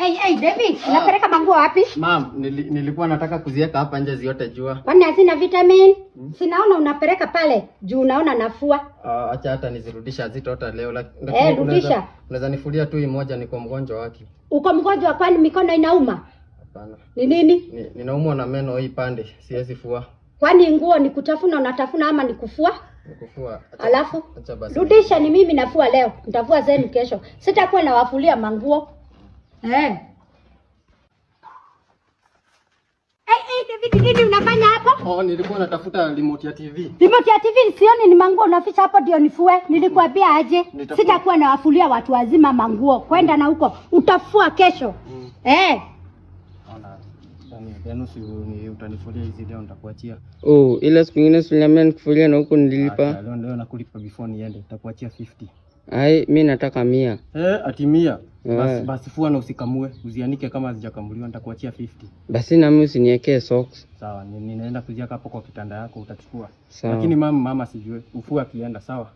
Hey David, unapeleka manguo wapi? Mom, nilikuwa nataka kuziweka hapa nje ziote jua. Kwani hazina vitamin? Sinaona unapeleka pale juu unaona nafua. Acha hata nizirudisha zitota leo. Rudisha. Unaweza nifulia tu moja, niko mgonjwa wake. Uko mgonjwa kwani mikono inauma? Hapana. Ni nini? Ninaumwa na meno hii pande, siwezi fua. Kwani nguo ni kutafuna unatafuna ama ni kufua? Nikufua. Alafu rudisha, ni mimi nafua leo. Nitafua zenu kesho. Sitakuwa na wafulia manguo. Hey David, nini unafanya hapo? Nilikuwa natafuta remote ya TV. Remote ya TV sioni, ni manguo unaficha hapo ndio nifue. Nilikwambia aje? Sitakuwa na wafulia watu wazima manguo. Kwenda na huko utafua kesho. Utanifulia hizi leo nitakuachia. Ile siku nyingine Suleiman nikufulia na huko nililipa. Leo nakulipa before niende. Nitakuachia 50. Ai, mimi nataka 100. Ati 100. Basi fua na usikamue, uzianike kama hazijakamuliwa, nitakuachia 50. Basi na mimi usiniwekee socks. Sawa, ninaenda kuziweka hapo kwa kitanda yako utachukua. Sawa. Lakini mama sijue, ufua akienda sawa?